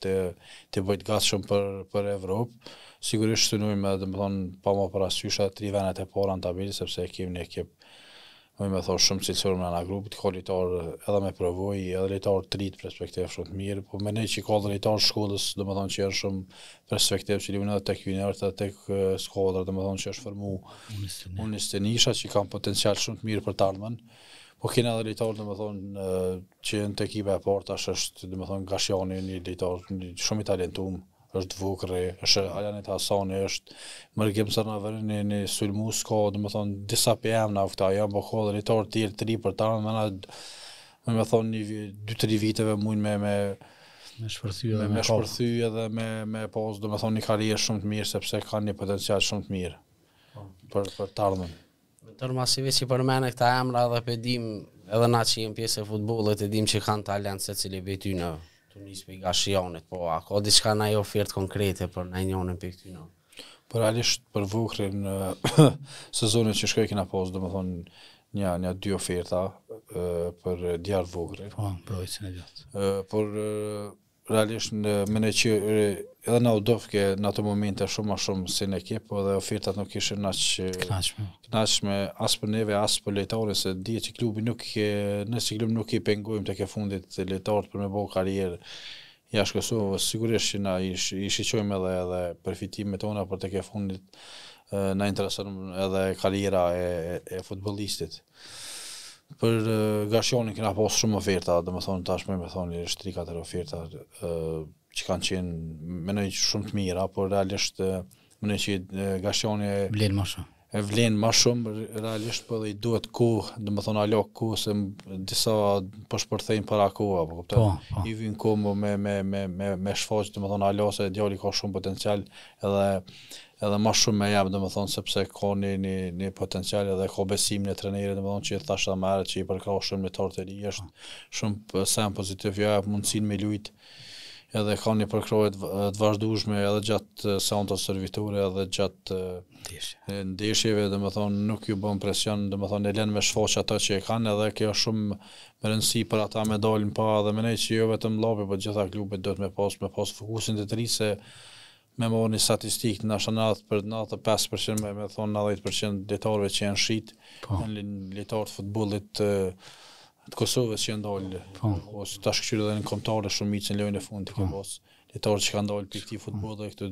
të bëjë gatshëm për Evropë. Sigurisht synojmë domethënë pa më parasysh 3 vendet e para në tabelë sepse kemi një ekip më thonë shumë cilësor në ana grupit, ka lojtarë edhe me provojë, edhe lojtarë të rit perspektivë shumë të mirë, po mendoj që ka lojtarë shkollës domethënë që janë shumë perspektivë që luajnë edhe tek juniorët edhe tek skuadra domethënë që është formuar Unistenisha që kanë potencial shumë të mirë për të ardhmen. Po kena edhe lojtarë domethënë që në ekipa e parë tash është domethënë Gashjani, një lojtar shumë i talentuar, është Vukri, është Alanit Hasani, është Mërgim Sarnaveri, një sulmus ka domethënë disa PM na këta janë po ka lojtarë të tjerë 3 për ta, më thonë 2-3 viteve mund me shpërthy edhe me pas domethënë një karrierë shumë të mirë sepse kanë një potencial shumë të mirë për të ardhmen. Masive që përmene këta emra dhe pedim edhe na që jem pjesë e futbollit e dim që kanë talent se cili veti në Tunis për Gashjanit, po a ka diçka na jo ofertë konkrete për na njënën për këty në? Për realisht për Vukrin sezonin që shkoj kena pas domethënë një 2 oferta për Djar Vukri. Po, brojtën e gjatë. Por realisht mendoj që edhe na u dofke në ato momente shumë më shumë si në ekip, dhe ofertat nuk ishin kënaqshme as për neve as për lojtarët, se dihet që klubi nëse klubi nuk i pengojmë tek e fundit lojtarët për me bëu karrierë jashtë Kosovës, sigurisht që na i shiqojmë edhe përfitimet tona për tek e fundit na intereson edhe karriera e futbollistit. Për Gashjanin kena pas shumë oferta, domethënë tashmë më thonë është 3-4 oferta që kanë qenë mendoj shumë të mira, por realisht mendoj që Gashjani vlen më shumë. E vlen më shumë realisht, po dhe i duhet kohë, domethënë alo kohë se disa po shpërthejnë para kohë, apo kupton? I vjen kohë me shfaq, domethënë alo se djali ka shumë potencial edhe më shumë me jap domethënë sepse ka një potencial edhe ka besimin e trajnerit domethënë që thashë më herët që i përkrah shumë lojtarë të ri, është shumë sen pozitiv, ja mundsinë me lut edhe ka një përkrahje të vazhdueshme edhe gjatë seancës servitore edhe gjatë ndeshjeve domethënë nuk ju bën presion, domethënë e lën me shfaq ato që e kanë edhe kjo është shumë me rëndësi për ata me dalin pa dhe mendoj që jo vetëm Llapi, por gjitha klubet duhet me pas fokusin të ri se me marrë një statistikë në 95% me thonë 90% lojtarëve që janë shit, janë lojtarë të futbollit të Kosovës që janë dalë, ose tash këshirë edhe në kombëtare shumë miqë në lojën e fundit ke pas lojtarë që kanë dalë për këtij futbolli, këtu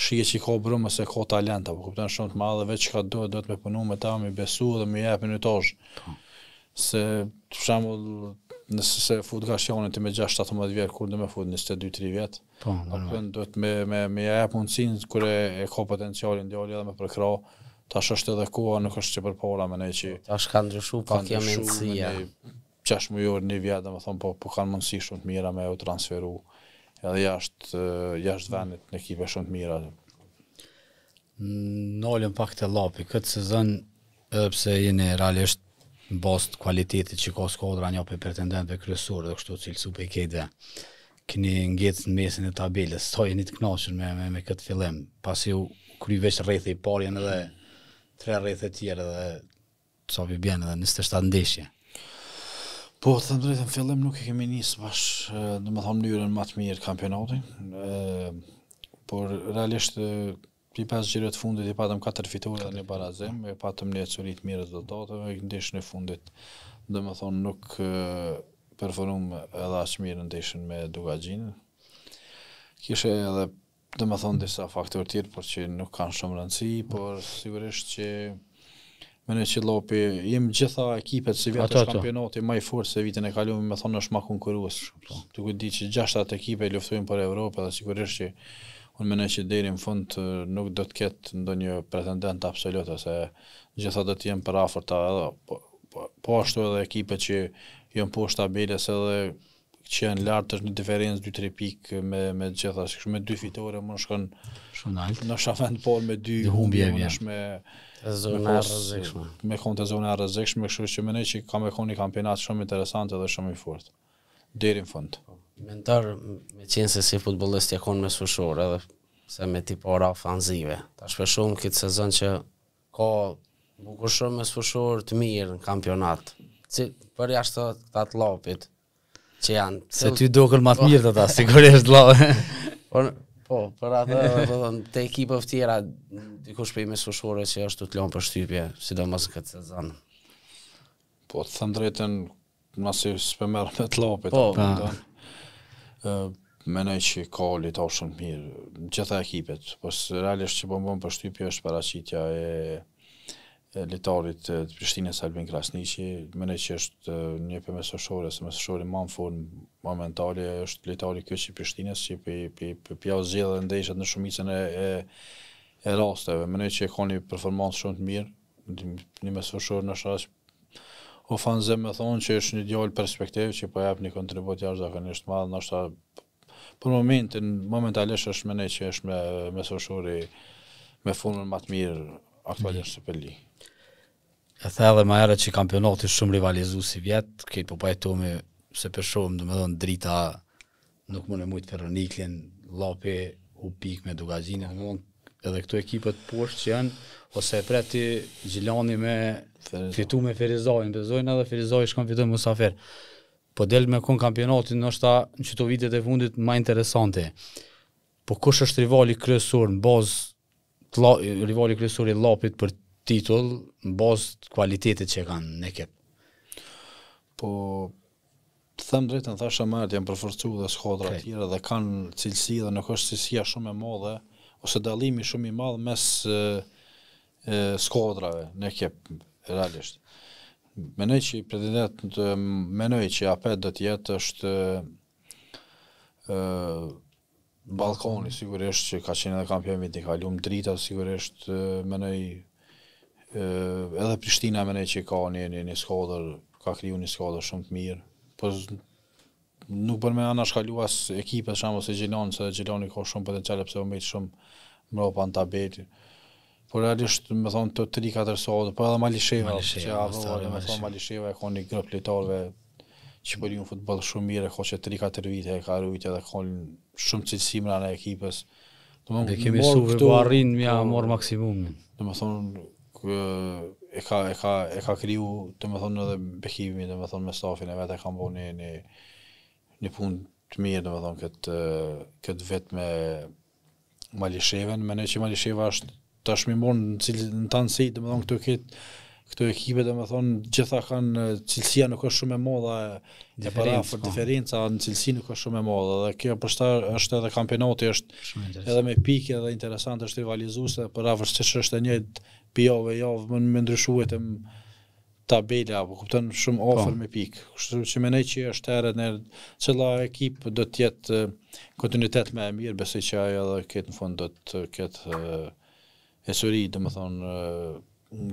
shije që ka brëmë se ka talent, apo kupton shumë të madhe, veç ka duhet me punu me ta, me besu dhe me jep minutazh. Se për shembull nëse fut Gashjanin me 6-17 vjet, kur do me fut 22-3 vjet. Po, duhet me jap mundsinë kur e ka potencialin djali edhe me përkrah. Tash është edhe koha, nuk është që përpara mendoj që tash ka ndryshuar pak jam mendësia. 6 muaj në vjet, domethënë po kanë mundësi shumë të mira me u transferu edhe jashtë vendit në ekipe shumë të mira. Nolën pak të Llapi këtë sezon, edhe pse jeni realisht në bazë të kualitetit që ka skuadra një për pretendentëve kryesorë dhe kështu cilësu për i kejtëve, keni ngecë në mesin e tabelës, sa jeni të kënaqur me këtë fillim, pasi u kry veç rrethë i parë janë edhe 3 rrethë tjerë dhe sa vi bjen edhe 27 ndeshje. Po, të thëmë drejtën, fillim nuk e kemi nisë domethënë mënyrën më të mirë kampionatin, por realisht Pi 5 gjireve të fundit i patëm 4 fitore dhe një barazim, e patëm një ecuri të mirë rezultateve, ndeshën e fundit, domethënë nuk performum edhe aq mirë në ndeshjen me Dugagjinën. Kishe edhe domethënë disa faktorë tjerë, por që nuk kanë shumë rëndësi, por sigurisht që mendoj që Llopi jemi gjitha ekipet si vjet është kampionati më i fortë se vitin e kaluar, më thonë është më konkurrues. Duke di që 6 ekipe luftojnë për Evropë dhe sigurisht që unë mendoj që deri në fund nuk do të ketë ndonjë pretendent absolut, se gjitha do të jenë për afërta edhe po ashtu edhe ekipet që janë poshtë tabelës edhe që janë lart është një diferencë 2-3 pikë me gjitha, sikur me 2 fitore më shkon shumë lart. Në shafën por me 2 humbje është me zona e rrezikshme. Me kontë zona e rrezikshme, kështu që mendoj që ka me qenë një kampionat shumë interesant edhe shumë i fortë deri në fund. Mentor, me qenë se si futbollist e konë me sfushor edhe se me tipara ofanzive. Ta shpeshum këtë sezon që ka bukur shumë me sfushor të mirë në kampionat. Për jashtë të Llopit që janë. Se ty dokën më të mirë të ta, sigurisht Llopi. Po, për atë, të ekipët tjera, dikush për i me sfushore që është të lonë për shtypje, sidomos në këtë sezon. Po, të thëmë drejten, nësi s'pëmerë me të Llopit. Po, menoj që ka lita shumë mirë, gjitha ekipet, po realisht që bëmbon për shtypje është paraqitja e litarit të Prishtinës Albin Krasniqi, menoj që është një për mesëshore, se mesëshore ma në formë momentale është litari kjo që Prishtinës që pja u zgjedhë dhe ndeshët në shumicën e rasteve. Menoj që ka një performansë shumë të mirë, një mesëshore në shash ofanzim me thonë që është një djallë perspektiv që po jep një kontribut jashtëzakonisht madh, ndoshta për momentalisht është menoj që është me mesëshore me formën më të mirë aktualisht Superli. E the edhe më herët që kampionati është shumë rivalizues si vjet, këtë po pajtohemi se për shumë, domethënë drita nuk mund e mujt Ferroniklin, Llopi u pik me Dugagjinën, domethënë edhe këto ekipet poshtë që janë ose e preti Gjilani me fitu me Ferizajin, bezojnë edhe Ferizaj shkon fitu me Musafer. Po del me kon kampionatin ndoshta në çdo vitet e fundit më interesante. Po kush është rivali kryesor në bazë rivali kryesor i Llopit për titull në bazë të kualitetit që kanë në ekip? Po të them drejtën, thashë më herët janë përforcuar dhe skuadra të tjera dhe kanë cilësi dhe nuk është cilësia shumë e madhe ose dallimi shumë i madh mes skuadrave në ekip realisht. Menoj që pretendent menoj që APET do të jetë është Ballkani sigurisht që ka qenë edhe kampion vitin e kaluar, drita sigurisht menoj edhe Prishtina menoj që ka një skuadër, ka kriju një skuadër shumë të mirë. Po nuk bën me anashkaluas ekipet shembull se Gjilani, se Gjilani ka shumë potencial pse u mbet shumë mbrapa në tabelë. Por realisht më thonë të 3-4 sot, po edhe Malisheva, që Malisheva e ka një grup lojtarëve që po luajnë futboll shumë mirë, ka që 3-4 vite e ka rujt edhe ka shumë cilësi në ekipës. Dhe kemi suve po arrin mja mor maksimumin. Domethënë e ka kriju, domethënë edhe Bekimi, domethënë me stafin e vet e ka bënë një punë të mirë, domethënë këtë vet me Malisheven, mendoj që Malisheva është tashmë në tanësi, domethënë këto ekipe domethënë gjitha kanë cilësia nuk është shumë e madhe, e parafort diferenca në cilësi nuk është shumë e madhe, dhe kjo përshta është edhe kampionati është edhe me pikë edhe interesant është rivalizuese, pavarësisht është e njëjtë javë më ndryshuhet tabela, apo kupton shumë afër me pikë. Kështu që mendoj që është herë në cila ekip do të jetë kontinuitet më e mirë, besoj që ajo edhe këtë në fund do të ketë esuri, domethënë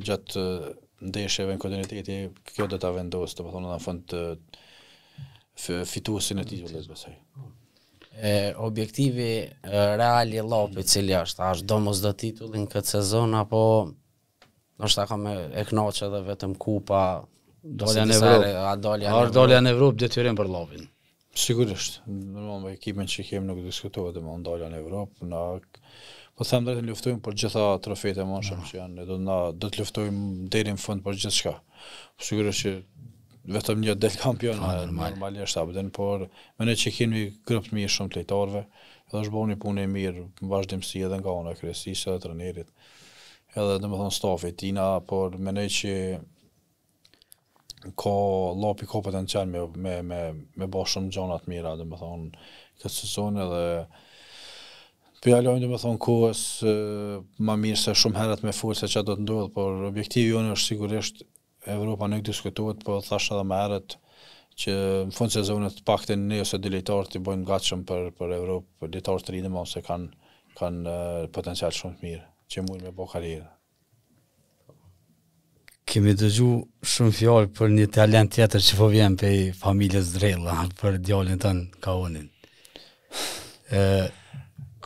gjatë ndeshjeve në kontinuiteti, kjo do ta vendosë, domethënë në fund fituesin e titullit, besoj. Objektivi real i Llopit cili është domosdo titullin këtë sezon apo nështë ka me e knaqë edhe vetëm kupa, dalja në Evropë. Dalja në Evropë detyrim për Llopin. Sigurisht, normal me ekipin që kemi nuk diskutohet dhe më dalja në Evropë, po them drejtën luftojmë për gjitha trofejt e mashëm që janë, do të luftojmë deri në fund për gjithçka. Sigurisht që vetëm një del kampion, normalisht abden, por mendoj që kemi grup të mirë shumë të lojtarëve, edhe është bëni punë e mirë në vazhdimsi edhe nga ana e kryesisë edhe trajnerit. Edhe domethënë stafi tina, por mendoj që ka llopi ka potencial me bë shumë gjëra të mira, domethënë këtë sezon edhe pjalojmë domethënë kohës më mirë se shumë herët me fol se çfarë do të ndodh, por objektivi jonë është sigurisht Evropa nuk diskutohet, po thash edhe më herët që në fund sezonit paktën ne ose dy lojtarë të bëjnë gatshëm për Evropë, për lojtarë të rinë se kanë potencial shumë të mirë që mund me bë karrierë. Kemi dëgju shumë fjalë për një talent tjetër që po vjen prej familjes Drella, për djalin tënë Kaonin.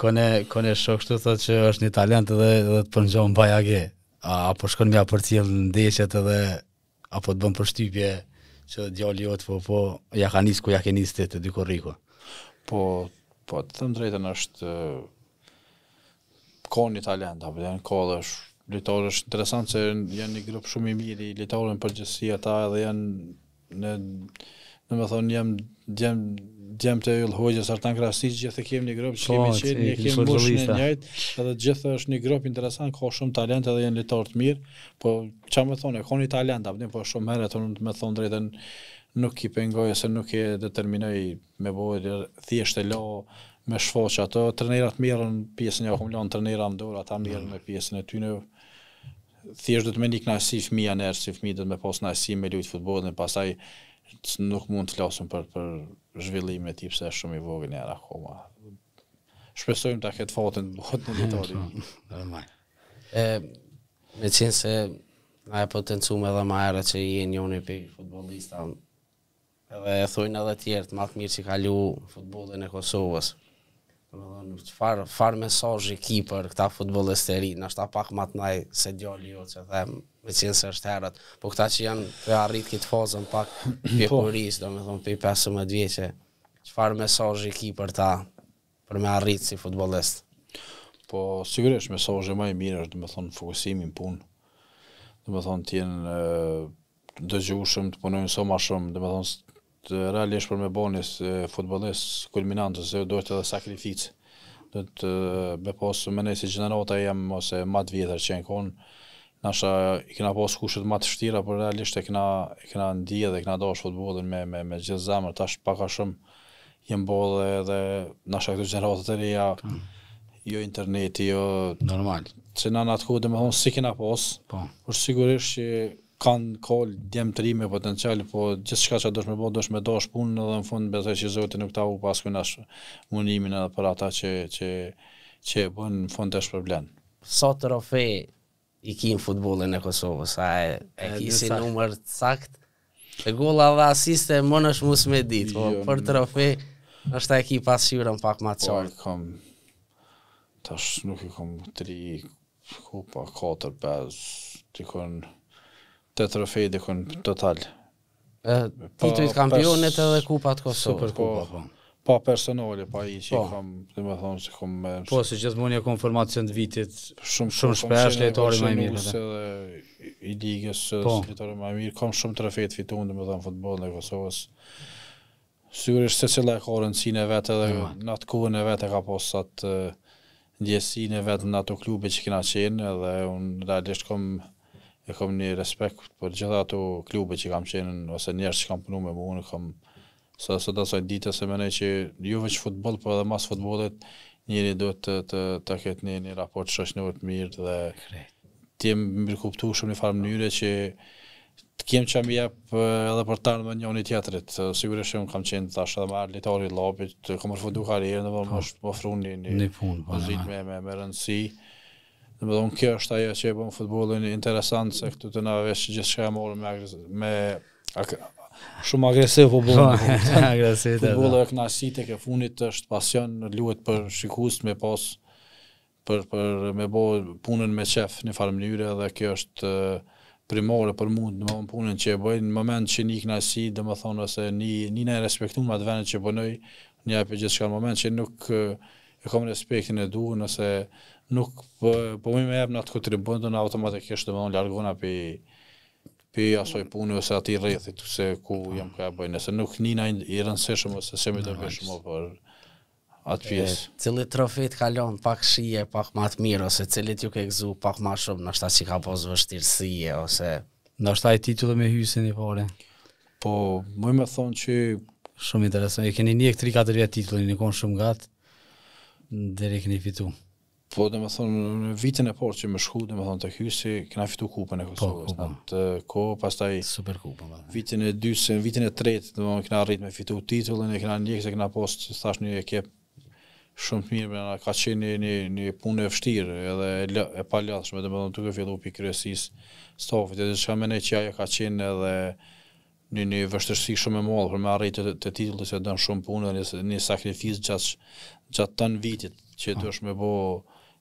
Kone shok kështu thotë që është një talent edhe të përngjon bajage. Apo shkon mja përcjell në ndeshjet edhe apo të bën përshtypje që djali jot po ja ka nis ku ja ke nis ti te dy korriku. Po të them drejtën është ka një talent, apo janë ka dhe lojtarë është interesant se janë një grup shumë i mirë i lojtarëve në përgjithësi ata edhe janë domethënë jam djemë të yll hoqës Artan Krasic, gjithë kemi një grup që kemi qenë, ne kemi mbushën e njëjtë, edhe gjithë është një grup interesant, ka shumë talent edhe janë lojtarë të mirë, po çfarë më thonë, ka një talent, apo po shumë herët unë më thon drejtën nuk i pengoj se nuk e determinoj me bojë thjesht e la me shfaq ato, trajnerat merren pjesën e akumulon trajnera në dorë, ata merren me pjesën e tyre. Thjesht do të më niknasi fëmia nërë, si fëmijë do të më pas kënaqësi me luajt futbollin, pastaj nuk mund të flasim për zhvillimin e tij pse është shumë i vogël era akoma. Shpresojmë ta ketë fatin botën e lojtarit. Normal. Me qenë se na e potencuam edhe më herët që je njëri prej futbollista. Edhe e thojnë edhe tjerë më të mirë që ka lu futbollin e Kosovës. Domethënë çfarë mesazhi ki për këta futbollistë të rinj, ndoshta pak më të ndaj se djali jot që them, me qenë se është herët, po këta që janë të arrit këtë fazën pak pjekurisë, domethënë për 15 vjeçë, çfarë mesazhi ki për ta për me arrit si futbollist? Po sigurisht mesazhi më i mirë është domethënë fokusimi në punë. Domethënë të jenë dëgjueshëm, të punojnë sa më shumë, domethënë realisht për me bani futbollist kulminant ose duhet edhe sakrificë. Do të me pas mendoj se gjenerata jam ose më të vjetër që janë nasha i kena pas kushtet më të vështira, por realisht e kena ndije dhe kena dash futbollin me gjithë zemër. Tash pak a shumë jem bollë edhe nasha këto gjeneratat e reja, jo interneti, jo normal. Se në atë kohë domethënë si kena pas, por sigurisht që kanë djemë të ri me potencial, po gjithçka që dosh me bë, dosh me dash punën edhe në fund besoj që Zoti nuk ta u paskun as mundimin edhe për ata që bën në fund është problem. Sa trofe i ki në futbollin e Kosovës, a e ki si numër sakt? E golla dhe asiste më nësh mus me ditë, po për trofe është e ki pasqyrën pak më të qartë. Tash nuk i kam 3 kupa, 4, 5, tikon 8 trofej dikon total. Titujt kampionit edhe kupat Kosovës. Superkupa, pa personale, pa i që kam, domethënë se kam po se gjithmonë ka informacion të vitit shumë shpesh lojtari më i mirë edhe i ligës lojtari më i mirë, kam shumë trofej të fituar domethënë futbollin e Kosovës. Sigurisht secila ka rëndësinë e vet edhe në atë kohën e vet e ka pas atë ndjesinë e vet në ato klube që kena qenë, edhe unë realisht kam një respekt për gjitha ato klube që kam qenë ose njerëz që kam punuar me mua, kam sot asaj dite se mendoj që jo vetëm futboll, por edhe mas futbollit njëri duhet të ketë një raport shoqëror të mirë dhe të jem mirëkuptuar shumë në farë mënyre që të kem që më jep edhe për ta në njëri tjetrit. Sigurisht unë kam qenë tash edhe me lojtari i llapit, kam përfunduar karrierën, domethënë më ofruan një pozitë me rëndësi. Domethënë kjo është ajo që e bën futbollin interesant, se këtu të na vesh gjithçka e morëm me shumë agresiv futboll. Agresiv. Futbolli e kënaqësi tek e fundit është pasion, luhet për shikues me pas për me bë punën me qef në farë mënyre, dhe kjo është primore për mua, domethënë punën që e bëj në moment që një kënaqësi, domethënë ose një respektum atë vend që punoj, një jap gjithçka në moment që nuk e kam respektin e duhur, ose nuk po më jep në atë kontribut, automatikisht domethënë largona për asoj punë ose ati rrethit se ku jam ka bëj. Nëse nuk nina i rëndësishëm ose se me dërveshëm për atë pjesë. Cilit trofit kalon pak shije, pak ma të mirë, ose cilit ju ke gëzu pak ma shumë, nështë ta që ka pos vështirësie, ose... Nështë ta i titullë me hysin i pare. Po, mëj me thonë që... Shumë interesant. E keni një 3-4 vjetë titullin, i konë shumë gatë, deri keni fitu. Po, dhe me thonë, në vitin e parë që më shku, dhe me thonë të hysi, këna fitu kupën e Kosovës. Të pastaj... Super kupën. Vitin e dytë, vitin e tretë, dhe me këna rrit me fitu titullin, e këna njëkë se këna post, që thash një ekip shumë të mirë, ka qenë një punë e vështirë, edhe e paljatshme, dhe me thonë duke fillu për kryesis stafit, edhe që ka mene që ajo ka qenë edhe një vështërsi shumë e madhe për me arritë të titullit se dënë shumë punë dhe një sakrifis gjatë të në vitit, që duhesh me bo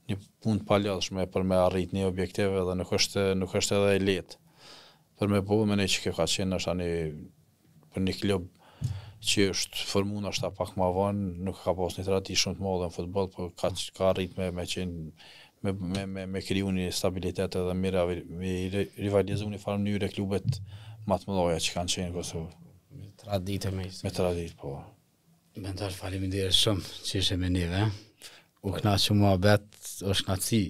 një punë të paljatshme për me arritë një objektive dhe nuk është edhe e letë. Për me bo, mene që ka qenë është për një klub që është formuar është pak më vonë, nuk ka pas një traditë shumë të madhe në futboll, por ka arritë me qenë me kriju një stabilitet edhe me rivalizu një farë mënyrë e klubet më të mëdha që kanë qenë në Kosovë. Me traditë Me traditë, po. Mentar, faleminderit shumë që ishe me neve. U knaqë mua është knaqësi,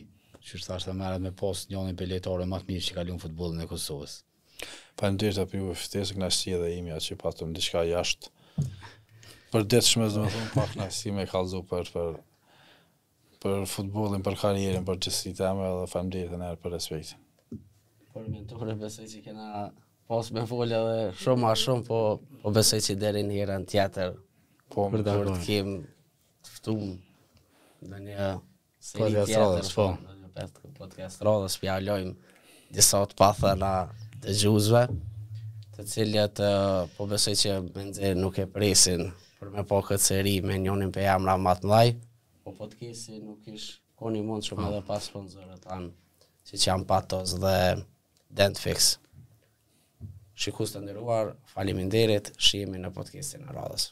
që është thashtë të merret me pas njënin për lejtare më të mirë që kalon futbollin e Kosovës. Faleminderit për ju ftesë, knaqësi edhe imja që patëm diçka jashtë. Për detshme, domethënë, pa knaqësi me kallëzu për futbollin, për karrierën, për gjithësitë time edhe faleminderit edhe për respektin. Për mentore besoj që kena pas me folë edhe shumë a shumë, po besoj që deri në herën tjetër për të kem ftuar në një seri tjetër, në një podcast radhës, fjalojmë disa të pathëna të dëgjuesve, të cilët po besoj që me nxjerr nuk e presin për me pa këtë seri me njënin për emra më të mëdhej, po podcasti nuk ish koni mund shumë edhe pas sponsorët tanë, që janë Patos dhe Dentfix. Shikus të nderuar, faleminderit, shihemi në podcastin e radhës.